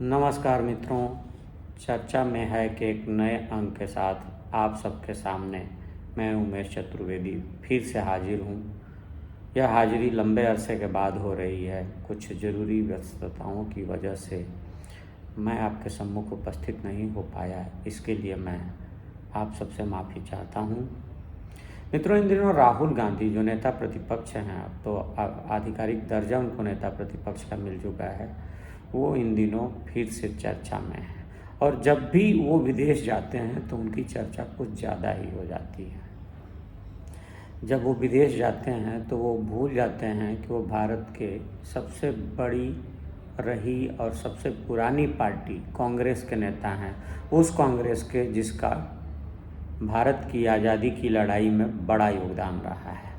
नमस्कार मित्रों, चर्चा में है कि एक नए अंक के साथ आप सबके सामने मैं उमेश चतुर्वेदी फिर से हाजिर हूँ। यह हाजिरी लंबे अरसे के बाद हो रही है। कुछ ज़रूरी व्यस्तताओं की वजह से मैं आपके सम्मुख उपस्थित नहीं हो पाया। इसके लिए मैं आप सबसे माफ़ी चाहता हूँ। मित्रों, इन दिनों राहुल गांधी जो नेता प्रतिपक्ष हैं, अब तो आधिकारिक दर्जा उनको नेता प्रतिपक्ष का मिल चुका है, वो इन दिनों फिर से चर्चा में है। और जब भी वो विदेश जाते हैं तो उनकी चर्चा कुछ ज़्यादा ही हो जाती है। जब वो विदेश जाते हैं तो वो भूल जाते हैं कि वो भारत के सबसे बड़ी रही और सबसे पुरानी पार्टी कांग्रेस के नेता हैं। उस कांग्रेस के जिसका भारत की आज़ादी की लड़ाई में बड़ा योगदान रहा है।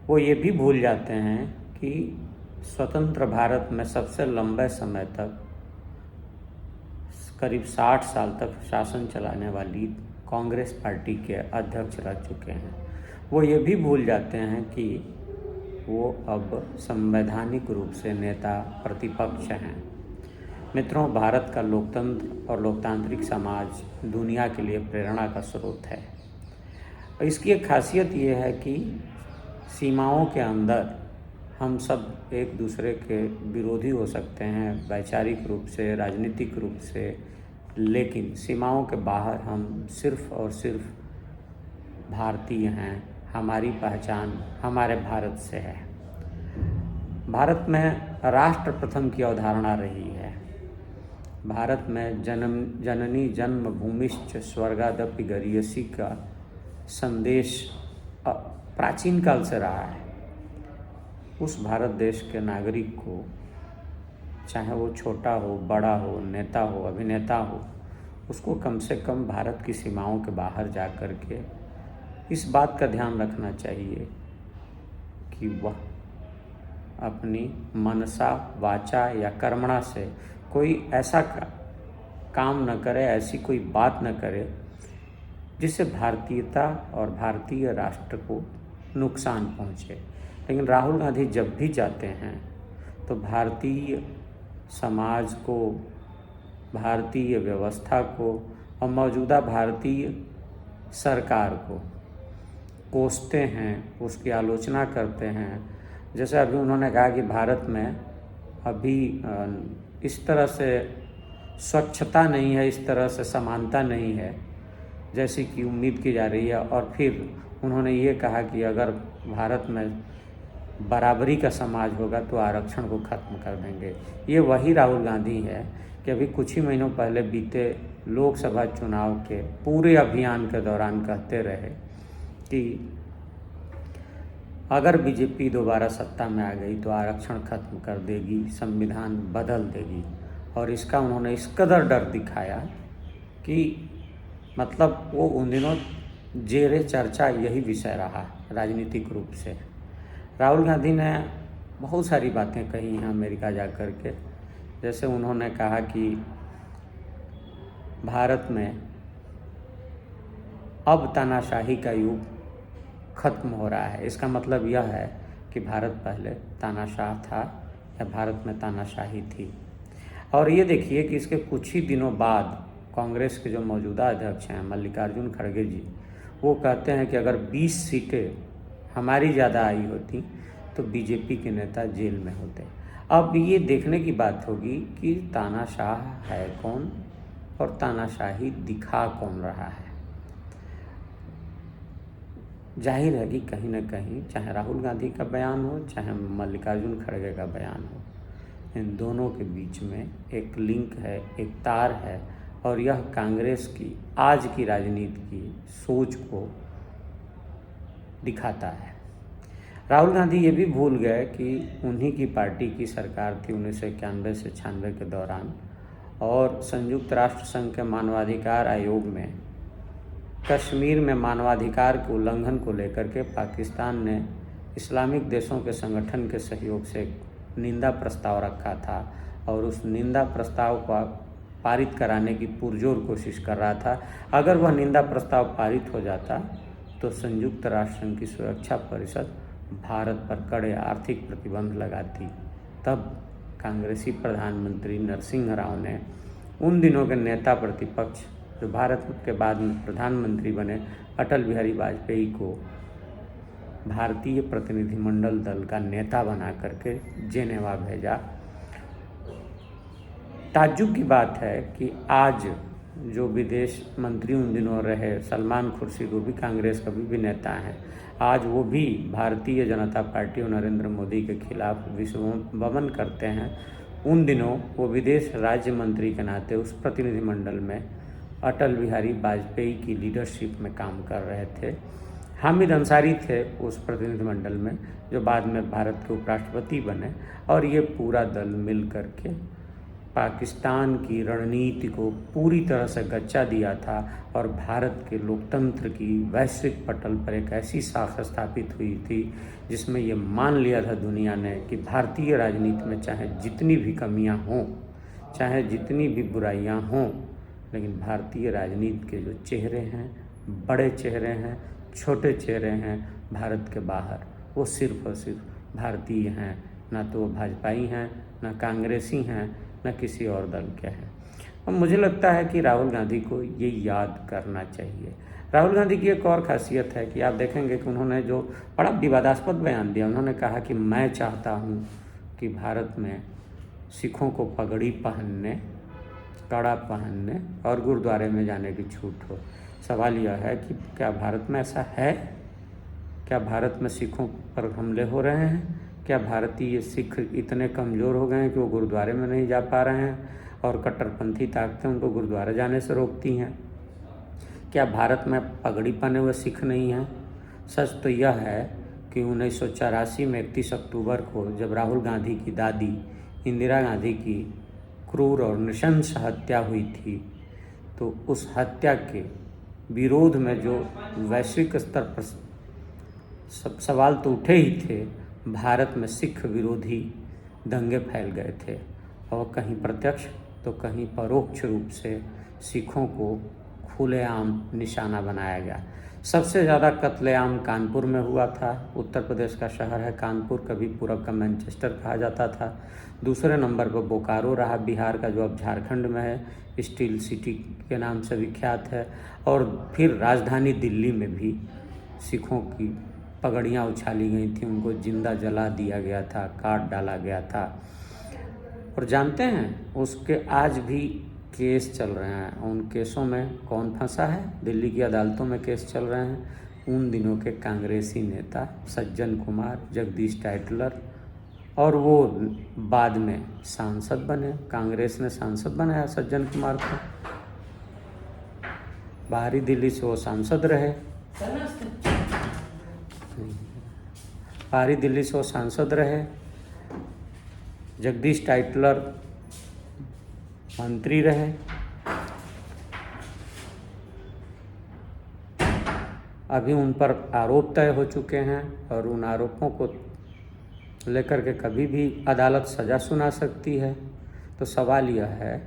वो ये भी भूल जाते हैं कि स्वतंत्र भारत में सबसे लंबे समय तक करीब 60 साल तक शासन चलाने वाली कांग्रेस पार्टी के अध्यक्ष रह चुके हैं। वो ये भी भूल जाते हैं कि वो अब संवैधानिक रूप से नेता प्रतिपक्ष हैं। मित्रों, भारत का लोकतंत्र और लोकतांत्रिक समाज दुनिया के लिए प्रेरणा का स्रोत है। इसकी एक खासियत ये है कि सीमाओं के अंदर हम सब एक दूसरे के विरोधी हो सकते हैं, वैचारिक रूप से, राजनीतिक रूप से, लेकिन सीमाओं के बाहर हम सिर्फ़ और सिर्फ भारतीय हैं। हमारी पहचान हमारे भारत से है। भारत में राष्ट्र प्रथम की अवधारणा रही है। भारत में जननी जन्मभूमिश्च स्वर्गादपि गरीयसी का संदेश प्राचीन काल से रहा है। उस भारत देश के नागरिक को, चाहे वो छोटा हो, बड़ा हो, नेता हो, अभिनेता हो, उसको कम से कम भारत की सीमाओं के बाहर जा कर के इस बात का ध्यान रखना चाहिए कि वह अपनी मनसा, वाचा या कर्मणा से कोई ऐसा काम न करे, ऐसी कोई बात न करे जिससे भारतीयता और भारतीय राष्ट्र को नुकसान पहुँचे। लेकिन राहुल गांधी जब भी जाते हैं तो भारतीय समाज को, भारतीय व्यवस्था को और मौजूदा भारतीय सरकार को कोसते हैं, उसकी आलोचना करते हैं। जैसे अभी उन्होंने कहा कि भारत में अभी इस तरह से स्वच्छता नहीं है, इस तरह से समानता नहीं है जैसी कि उम्मीद की जा रही है। और फिर उन्होंने ये कहा कि अगर भारत में बराबरी का समाज होगा तो आरक्षण को ख़त्म कर देंगे। ये वही राहुल गांधी है कि अभी कुछ ही महीनों पहले बीते लोकसभा चुनाव के पूरे अभियान के दौरान कहते रहे कि अगर बीजेपी दोबारा सत्ता में आ गई तो आरक्षण ख़त्म कर देगी, संविधान बदल देगी। और इसका उन्होंने इस कदर डर दिखाया कि मतलब वो उन दिनों जेरे चर्चा यही विषय रहा राजनीतिक रूप से। राहुल गांधी ने बहुत सारी बातें कही हैं अमेरिका जा कर के। जैसे उन्होंने कहा कि भारत में अब तानाशाही का युग ख़त्म हो रहा है। इसका मतलब यह है कि भारत पहले तानाशाह था या भारत में तानाशाही थी। और ये देखिए कि इसके कुछ ही दिनों बाद कांग्रेस के जो मौजूदा अध्यक्ष हैं मल्लिकार्जुन खड़गे जी, वो कहते हैं कि अगर 20 सीटें हमारी ज़्यादा आई होती तो बीजेपी के नेता जेल में होते। अब ये देखने की बात होगी कि तानाशाह है कौन और तानाशाही दिखा कौन रहा है। जाहिर है कि कहीं ना कहीं, चाहे राहुल गांधी का बयान हो, चाहे मल्लिकार्जुन खड़गे का बयान हो, इन दोनों के बीच में एक लिंक है, एक तार है। और यह कांग्रेस की आज की राजनीति की सोच को दिखाता है। राहुल गांधी ये भी भूल गए कि उन्हीं की पार्टी की सरकार थी 1991 से 96 के दौरान, और संयुक्त राष्ट्र संघ के मानवाधिकार आयोग में कश्मीर में मानवाधिकार के उल्लंघन को लेकर के पाकिस्तान ने इस्लामिक देशों के संगठन के सहयोग से एक निंदा प्रस्ताव रखा था और उस निंदा प्रस्ताव को पारित कराने की पुरजोर कोशिश कर रहा था। अगर वह निंदा प्रस्ताव पारित हो जाता तो संयुक्त राष्ट्र संघ की सुरक्षा परिषद भारत पर कड़े आर्थिक प्रतिबंध लगाती। तब कांग्रेसी प्रधानमंत्री नरसिंह राव ने उन दिनों के नेता प्रतिपक्ष जो भारत के बाद में प्रधानमंत्री बने अटल बिहारी वाजपेयी को भारतीय प्रतिनिधिमंडल दल का नेता बना करके जेनेवा भेजा। ताज्जुब की बात है कि आज जो विदेश मंत्री उन दिनों रहे सलमान खुर्शीद, वो भी कांग्रेस का भी नेता हैं, आज वो भी भारतीय जनता पार्टी और नरेंद्र मोदी के खिलाफ विश्वमन करते हैं। उन दिनों वो विदेश राज्य मंत्री के नाते उस प्रतिनिधिमंडल में अटल बिहारी वाजपेयी की लीडरशिप में काम कर रहे थे। हामिद अंसारी थे उस प्रतिनिधिमंडल में, जो बाद में भारत के उपराष्ट्रपति बने, और ये पूरा दल मिल करके पाकिस्तान की रणनीति को पूरी तरह से गच्चा दिया था और भारत के लोकतंत्र की वैश्विक पटल पर एक ऐसी साख स्थापित हुई थी जिसमें ये मान लिया था दुनिया ने कि भारतीय राजनीति में चाहे जितनी भी कमियां हों, चाहे जितनी भी बुराइयां हों, लेकिन भारतीय राजनीति के जो चेहरे हैं, बड़े चेहरे हैं, छोटे चेहरे हैं भारत के बाहर, वो सिर्फ और सिर्फ भारतीय हैं, ना तो वो भाजपाई हैं, ना कांग्रेसी हैं, न किसी और दल के हैं। और मुझे लगता है कि राहुल गांधी को ये याद करना चाहिए। राहुल गांधी की एक और खासियत है कि आप देखेंगे कि उन्होंने जो बड़ा विवादास्पद बयान दिया, उन्होंने कहा कि मैं चाहता हूँ कि भारत में सिखों को पगड़ी पहनने, कड़ा पहनने और गुरुद्वारे में जाने की छूट हो। सवाल यह है कि क्या भारत में ऐसा है? क्या भारत में सिखों पर हमले हो रहे हैं? क्या भारतीय सिख इतने कमज़ोर हो गए हैं कि वो गुरुद्वारे में नहीं जा पा रहे हैं और कट्टरपंथी ताकतें उनको गुरुद्वारे जाने से रोकती हैं? क्या भारत में पगड़ी पहने हुए सिख नहीं हैं? सच तो यह है कि 1984 में 31 अक्टूबर को जब राहुल गांधी की दादी इंदिरा गांधी की क्रूर और नृशंस हत्या हुई थी, तो उस हत्या के विरोध में जो वैश्विक स्तर पर सब सवाल तो उठे ही थे, भारत में सिख विरोधी दंगे फैल गए थे और कहीं प्रत्यक्ष तो कहीं परोक्ष रूप से सिखों को खुलेआम निशाना बनाया गया। सबसे ज़्यादा कत्लेआम कानपुर में हुआ था। उत्तर प्रदेश का शहर है कानपुर, कभी पूरब का मैनचेस्टर कहा जाता था। दूसरे नंबर पर बोकारो रहा, बिहार का, जो अब झारखंड में है, स्टील सिटी के नाम से विख्यात है। और फिर राजधानी दिल्ली में भी सिखों की पगड़ियाँ उछाली गई थी, उनको जिंदा जला दिया गया था, काट डाला गया था। और जानते हैं उसके आज भी केस चल रहे हैं। उन केसों में कौन फंसा है? दिल्ली की अदालतों में केस चल रहे हैं उन दिनों के कांग्रेसी नेता सज्जन कुमार, जगदीश टाइटलर, और वो बाद में सांसद बने। कांग्रेस ने सांसद बनाया सज्जन कुमार को, बाहरी दिल्ली से वो सांसद रहे, बाहरी दिल्ली से वो सांसद रहे। जगदीश टाइटलर मंत्री रहे। अभी उन पर आरोप तय हो चुके हैं और उन आरोपों को लेकर के कभी भी अदालत सज़ा सुना सकती है। तो सवाल यह है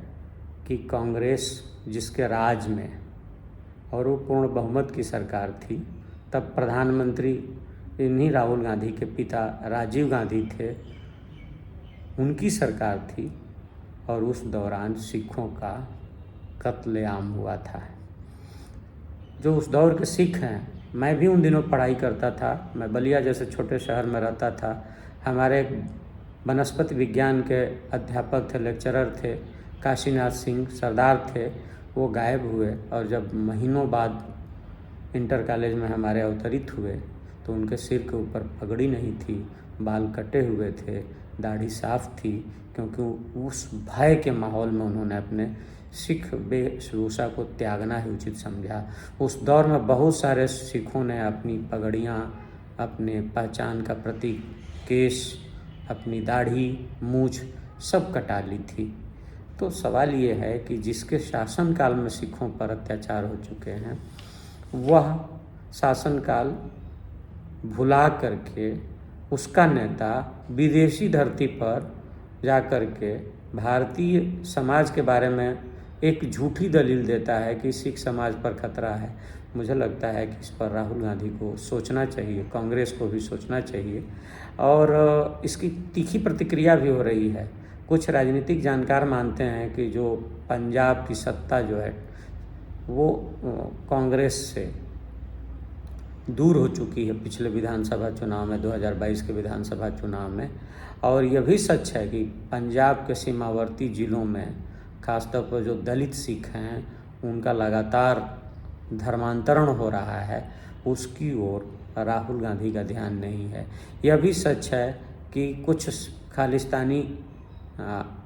कि कांग्रेस जिसके राज में और वो पूर्ण बहुमत की सरकार थी, तब प्रधानमंत्री इन्हीं राहुल गांधी के पिता राजीव गांधी थे, उनकी सरकार थी और उस दौरान सिखों का कत्लेआम हुआ था। जो उस दौर के सिख हैं, मैं भी उन दिनों पढ़ाई करता था, मैं बलिया जैसे छोटे शहर में रहता था। हमारे वनस्पति विज्ञान के अध्यापक थे, लेक्चरर थे, काशीनाथ सिंह सरदार थे, वो गायब हुए और जब महीनों बाद इंटर कॉलेज में हमारे अवतरित हुए तो उनके सिर के ऊपर पगड़ी नहीं थी, बाल कटे हुए थे, दाढ़ी साफ थी, क्योंकि उस भय के माहौल में उन्होंने अपने सिख वेशभूषा को त्यागना ही उचित समझा। उस दौर में बहुत सारे सिखों ने अपनी पगड़ियाँ, अपने पहचान का प्रतीक केश, अपनी दाढ़ी, मूछ सब कटा ली थी। तो सवाल ये है कि जिसके शासनकाल में सिखों पर अत्याचार हो चुके हैं, वह शासनकाल भुला करके उसका नेता विदेशी धरती पर जा कर के भारतीय समाज के बारे में एक झूठी दलील देता है कि सिख समाज पर खतरा है। मुझे लगता है कि इस पर राहुल गांधी को सोचना चाहिए, कांग्रेस को भी सोचना चाहिए और इसकी तीखी प्रतिक्रिया भी हो रही है। कुछ राजनीतिक जानकार मानते हैं कि जो पंजाब की सत्ता जो है वो कांग्रेस से दूर हो चुकी है पिछले विधानसभा चुनाव में, 2022 के विधानसभा चुनाव में। और यह भी सच है कि पंजाब के सीमावर्ती ज़िलों में खासतौर पर जो दलित सिख हैं उनका लगातार धर्मांतरण हो रहा है, उसकी ओर राहुल गांधी का ध्यान नहीं है। यह भी सच है कि कुछ खालिस्तानी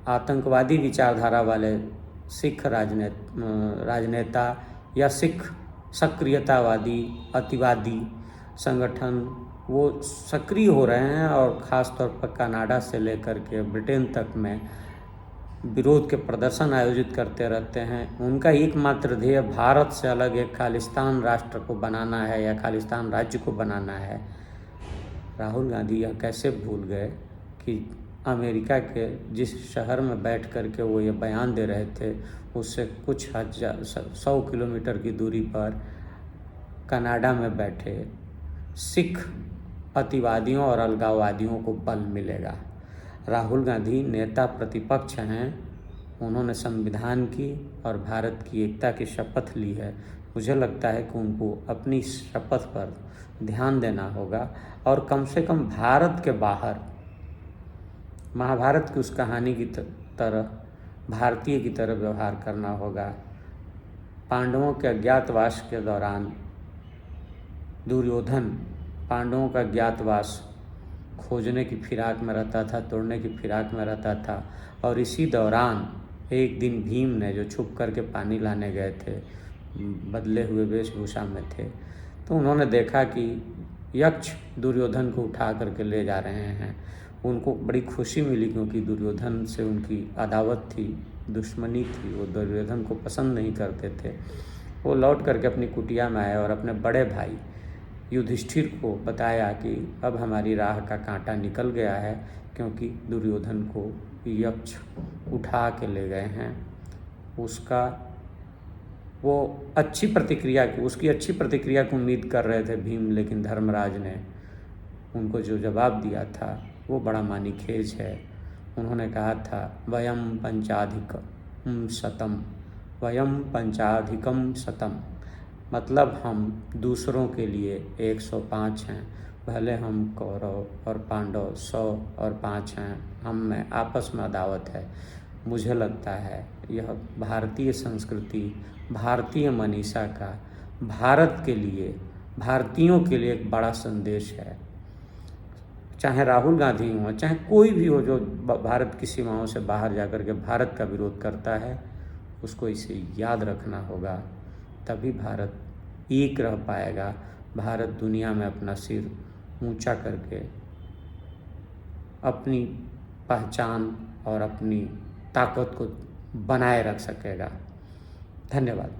आतंकवादी विचारधारा वाले सिख राजनेता या सिख सक्रियतावादी अतिवादी संगठन वो सक्रिय हो रहे हैं और ख़ास तौर पर कनाडा से लेकर के ब्रिटेन तक में विरोध के प्रदर्शन आयोजित करते रहते हैं। उनका एकमात्र ध्येय भारत से अलग एक खालिस्तान राष्ट्र को बनाना है या खालिस्तान राज्य को बनाना है। राहुल गांधी यह कैसे भूल गए कि अमेरिका के जिस शहर में बैठ कर के वो ये बयान दे रहे थे उससे कुछ 100 किलोमीटर की दूरी पर कनाडा में बैठे सिख अतिवादियों और अलगाववादियों को बल मिलेगा। राहुल गांधी नेता प्रतिपक्ष हैं, उन्होंने संविधान की और भारत की एकता की शपथ ली है। मुझे लगता है कि उनको अपनी शपथ पर ध्यान देना होगा और कम से कम भारत के बाहर महाभारत की उस कहानी की तरह भारतीय की तरह व्यवहार करना होगा। पांडवों के अज्ञातवास के दौरान दुर्योधन पांडवों का अज्ञातवास खोजने की फिराक में रहता था, तोड़ने की फिराक में रहता था, और इसी दौरान एक दिन भीम ने जो छुप करके पानी लाने गए थे, बदले हुए वेशभूषा में थे, तो उन्होंने देखा कि यक्ष दुर्योधन को उठा करके ले जा रहे हैं। उनको बड़ी खुशी मिली क्योंकि दुर्योधन से उनकी अदावत थी, दुश्मनी थी, वो दुर्योधन को पसंद नहीं करते थे। वो लौट करके अपनी कुटिया में आए और अपने बड़े भाई युधिष्ठिर को बताया कि अब हमारी राह का कांटा निकल गया है क्योंकि दुर्योधन को यक्ष उठा के ले गए हैं। उसकी अच्छी प्रतिक्रिया की उम्मीद कर रहे थे भीम, लेकिन धर्मराज ने उनको जो जवाब दिया था वो बड़ा मानीखेज है। उन्होंने कहा था वयम पंचाधिकम शतम, मतलब हम दूसरों के लिए 105 हैं, भले हम कौरव और पांडव 100 और 5 हैं, हम में आपस में अदावत है। मुझे लगता है यह भारतीय संस्कृति, भारतीय मनीषा का भारत के लिए, भारतीयों के लिए एक बड़ा संदेश है। चाहे राहुल गांधी हो, चाहे कोई भी हो जो भारत की सीमाओं से बाहर जाकर के भारत का विरोध करता है, उसको इसे याद रखना होगा, तभी भारत एक रह पाएगा। भारत दुनिया में अपना सिर ऊंचा करके अपनी पहचान और अपनी ताकत को बनाए रख सकेगा। धन्यवाद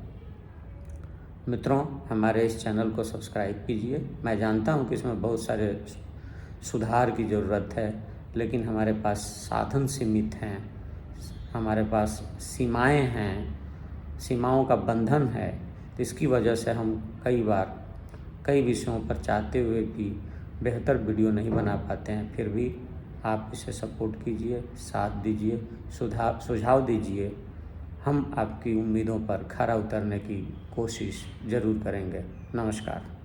मित्रों, हमारे इस चैनल को सब्सक्राइब कीजिए। मैं जानता हूं कि इसमें बहुत सारे सुधार की ज़रूरत है, लेकिन हमारे पास साधन सीमित हैं, हमारे पास सीमाएं हैं, सीमाओं का बंधन है। इसकी वजह से हम कई बार कई विषयों पर चाहते हुए भी बेहतर वीडियो नहीं बना पाते हैं। फिर भी आप इसे सपोर्ट कीजिए, साथ दीजिए, सुझाव दीजिए। हम आपकी उम्मीदों पर खरा उतरने की कोशिश ज़रूर करेंगे। नमस्कार।